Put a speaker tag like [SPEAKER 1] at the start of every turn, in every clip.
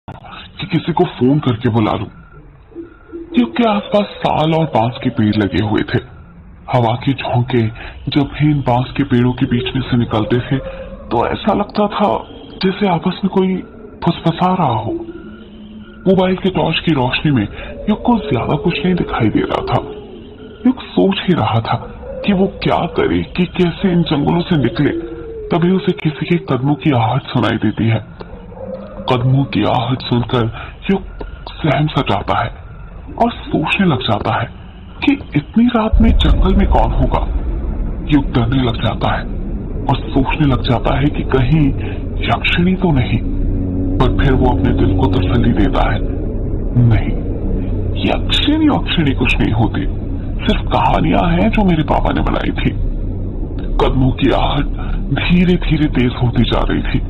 [SPEAKER 1] कि किसी को फोन करके बुला लूं। क्योंकि आसपास साल और बांस के पेड़ लगे हुए थे। हवा के झोंके जब भी इन बांस के पेड़ों के बीच में से निकलते थे तो ऐसा लगता था जैसे आपस में कोई फुसफुसा रहा हो। मोबाइल के टॉर्च की रोशनी में युग को ज्यादा कुछ नहीं दिखाई दे रहा था। युग सोच ही रहा था कि वो क्या करे, कि कैसे इन जंगलों से निकले। तभी उसे किसी के कदमों की आहट सुनाई देती है। कदमों की आहट सुनकर युग सहम सा जाता है और सोचने लग जाता है कि इतनी रात में जंगल में कौन होगा। युग डरने लग जाता है और सोचने लग जाता है कि कहीं यक्षिणी तो नहीं। पर फिर वो अपने दिल को तसल्ली देता है, नहीं, यक्षिणी वक्षिणी कुछ नहीं होती, सिर्फ कहानियां हैं जो मेरे पापा ने बनाई थी। कदमों की आहट धीरे धीरे तेज होती जा रही थी।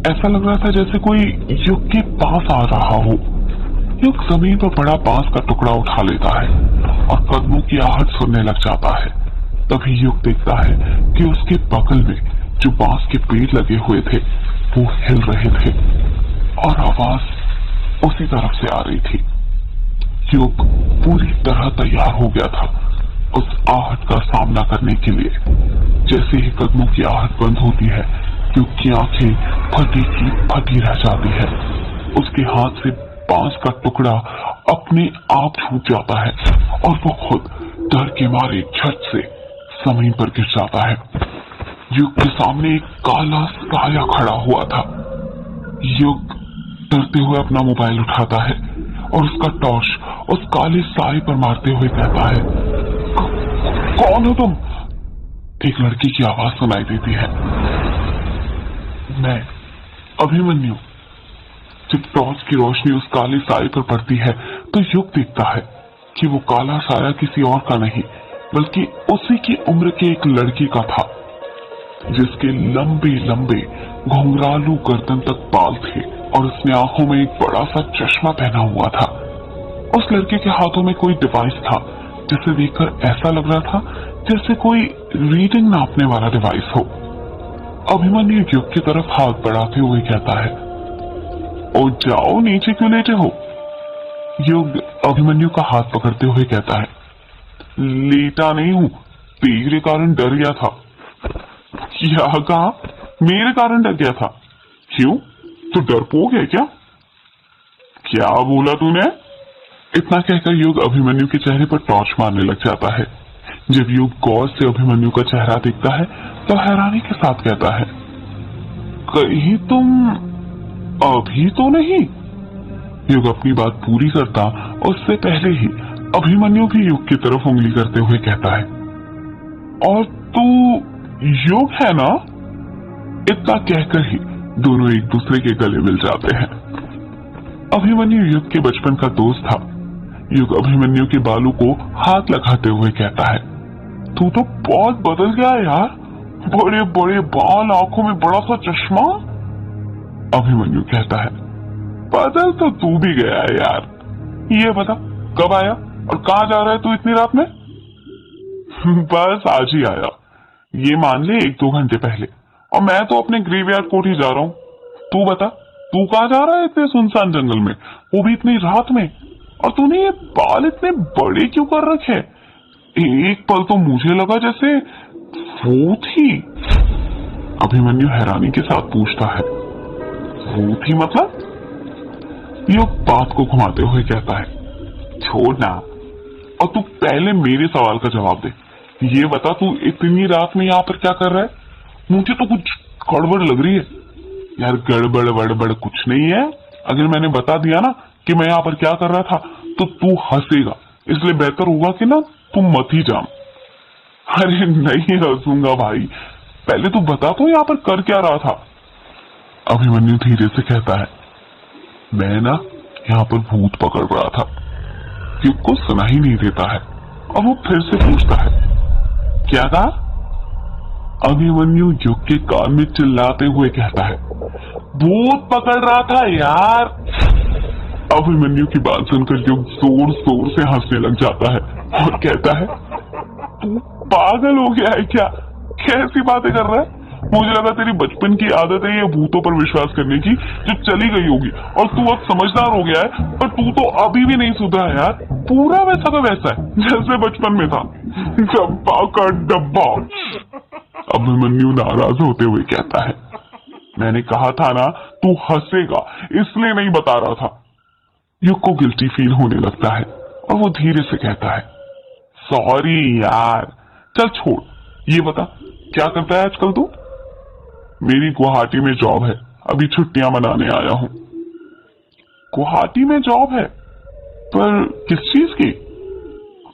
[SPEAKER 1] ऐसा लग रहा था जैसे कोई युग के पास आ रहा हो। युग जमीन पर पड़ा बांस का टुकड़ा उठा लेता है और कदमों की आहट सुनने लग जाता है। तभी युग देखता है कि उसके बगल में जो बांस के पेड़ लगे हुए थे वो हिल रहे थे और आवाज उसी तरफ से आ रही थी। युग पूरी तरह तैयार हो गया था उस आहट का सामना करने के लिए। जैसे ही कदमों की आहट बंद होती है, युग की आंखें फटी की फटी रह जाती है। उसके हाथ से बांस का टुकड़ा अपने आप छूट जाता है और वो खुद डर के मारे झट से जमीन पर गिर जाता है। युग के सामने एक काला साया खड़ा हुआ था। युग डरते हुए अपना मोबाइल उठाता है और उसका टॉर्च उस काले साए पर मारते हुए कहता है, कौन हो तुम? एक लड़की की आवाज सुनाई देती है, मैं अभिमन्यु। जब टॉर्च की रोशनी उस काले साए पर पड़ती है तो युग देखता है कि वो काला साया किसी और का नहीं बल्कि उसी की उम्र के एक लड़के का था, जिसके लंबे लंबे घुंघरालू गर्दन तक बाल थे और उसने आंखों में एक बड़ा सा चश्मा पहना हुआ था। उस लड़के के हाथों में कोई डिवाइस था जिसे देखकर ऐसा लग रहा था जैसे कोई रीडिंग नापने वाला डिवाइस हो। अभिमन्यु युग की तरफ हाथ बढ़ाते हुए कहता है, ओ जाओ, नीचे क्यों लेटे हो? युग अभिमन्यु का हाथ पकड़ते हुए कहता है, लेटा नहीं हूं, तेरे कारण डर गया था। क्या कहा? मेरे कारण डर गया था? क्यों, तू डरपोक है क्या? क्या बोला तूने? इतना कहकर युग अभिमन्यु के चेहरे पर टॉर्च मारने लग जाता है। जब युग गौर से अभिमन्यु का चेहरा देखता है तो हैरानी के साथ कहता है, कहीं तुम अभी तो नहीं? युग अपनी बात पूरी करता उससे पहले ही अभिमन्यु भी युग की तरफ उंगली करते हुए कहता है, और तू युग है ना? इतना कहकर ही दोनों एक दूसरे के गले मिल जाते हैं। अभिमन्यु युग के बचपन का दोस्त था। युग अभिमन्यु के बालों को हाथ लगाते हुए कहता है, तू तो बहुत बदल गया यार, बड़े बड़े बाल, आंखों में बड़ा सा चश्मा। अभिमन्यु कहता है, बदल तो तू भी गया है यार। ये बता, कब आया और कहाँ जा रहा है तू इतनी रात में? बस आज ही आया, ये मान ले 1-2 घंटे पहले, और मैं तो अपने ग्रेवयार्ड कोर्ट ही जा रहा हूँ। तू बता, तू कहाँ जा रहा है इतने सुनसान जंगल में, वो भी इतनी रात में? और तूने ये बाल इतने बड़े क्यों कर रखे? एक पल तो मुझे लगा जैसे भूत ही। अभिमन्यु हैरानी के साथ पूछता है, भूत ही मतलब? युग बात को घुमाते हुए कहता है, छोड़ ना, और तू पहले मेरे सवाल का जवाब दे। ये बता, तू इतनी रात में यहाँ पर क्या कर रहा है? मुझे तो कुछ गड़बड़ लग रही है। यार गड़बड़ वड़बड़ कुछ नहीं है। अगर मैंने बता दिया ना कि मैं यहाँ पर क्या कर रहा था तो तू हंसेगा, इसलिए बेहतर होगा कि ना तू मत ही जा। अरे नहीं हंसूंगा भाई, पहले तू बता तो यहाँ पर कर क्या रहा था? अभिमन्यु धीरे से कहता है, मैं ना यहाँ पर भूत पकड़ रहा था। युग को सुना ही नहीं देता है और वो फिर से पूछता है, क्या कहा? अभिमन्यु युग के कान में चिल्लाते हुए कहता है, भूत पकड़ रहा था यार। अभिमन्यु की बात सुनकर युग जोर जोर से हंसने लग जाता है और कहता है, तू पागल हो गया है क्या? कैसी बातें कर रहा है? मुझे लगा तेरी बचपन की आदत है ये भूतों पर विश्वास करने की जो चली गई होगी, और तू अब समझदार हो गया है, पर तू तो अभी भी नहीं सुधरा है यार। पूरा वैसा का वैसा है जैसे बचपन में था। डब्बा का डब्बा। अभिमन्यु नाराज होते हुए कहता है, मैंने कहा था ना तू हंसेगा, इसलिए नहीं बता रहा था। युग को गिल्टी फील होने लगता है और वो धीरे से कहता है, सॉरी यार, चल छोड़, ये बता क्या करता है आजकल तू? मेरी गुवाहाटी में जॉब है, अभी छुट्टियां मनाने आया हूं। गुवाहाटी में जॉब है? पर किस चीज की?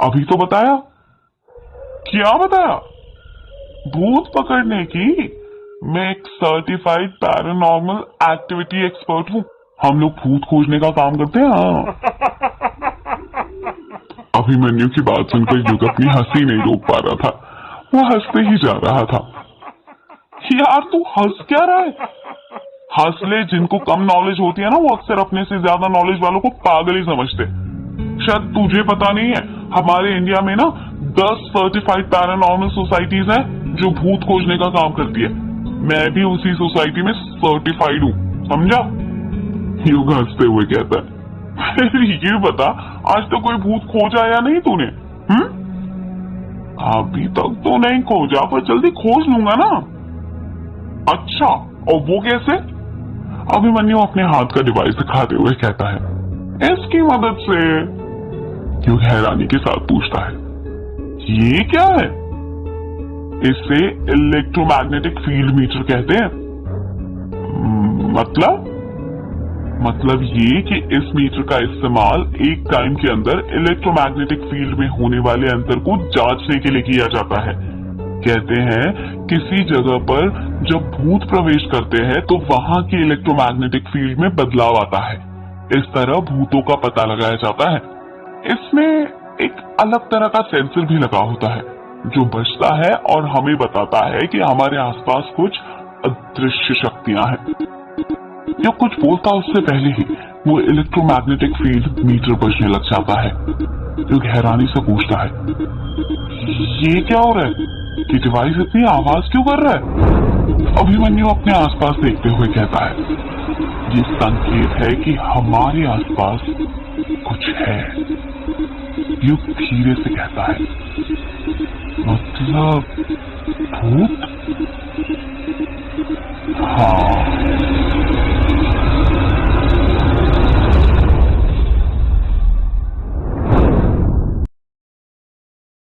[SPEAKER 1] अभी तो बताया। क्या बताया? भूत पकड़ने की। मैं एक सर्टिफाइड पैरानॉर्मल एक्टिविटी एक्सपर्ट हूं। हम लोग भूत खोजने का काम करते हैं। हाँ। अभिमन्यु की बात सुनकर युग अपनी हंसी नहीं रोक पा रहा था, वो हंसते ही जा रहा था। यार तू हंस क्या रहा है? हंस ले, जिनको कम नॉलेज होती है ना वो अक्सर अपने से ज्यादा नॉलेज वालों को पागल ही समझते। शायद तुझे पता नहीं है, हमारे इंडिया में ना 10 सर्टिफाइड पैरानॉर्मल सोसाइटीज हैं जो भूत खोजने का काम करती है। मैं भी उसी सोसाइटी में सर्टिफाइड हूँ, समझा? युग हंसते हुए कहता है, ये बता आज तो कोई भूत खोजा या नहीं तूने? अभी तक तो नहीं खोजा, पर जल्दी खोज लूंगा ना। अच्छा, और वो कैसे? अभिमन्यु अपने हाथ का डिवाइस दिखाते हुए कहता है, इसकी मदद से। युग हैरानी के साथ पूछता है, ये क्या है? इसे इलेक्ट्रोमैग्नेटिक फील्ड मीटर कहते हैं। मतलब ये कि इस मीटर का इस्तेमाल एक टाइम के अंदर इलेक्ट्रोमैग्नेटिक फील्ड में होने वाले अंतर को जांचने के लिए किया जाता है। कहते हैं किसी जगह पर जब भूत प्रवेश करते हैं तो वहां की इलेक्ट्रोमैग्नेटिक फील्ड में बदलाव आता है। इस तरह भूतों का पता लगाया जाता है। इसमें एक अलग तरह का सेंसर भी लगा होता है जो बजता है और हमें बताता है कि हमारे आसपास कुछ अदृश्य शक्तियां हैं। जो कुछ बोलता उससे पहले ही वो इलेक्ट्रोमैग्नेटिक फील्ड मीटर बजने लग जाता है। युग हैरानी से पूछता है, ये क्या हो रहा है? कि डिवाइस इतनी आवाज क्यों कर रहा है? अभिमन्यु अपने आसपास देखते हुए कहता है, ये संकेत है कि हमारे आसपास कुछ है। युग धीरे से कहता है, मतलब भूत? हाँ,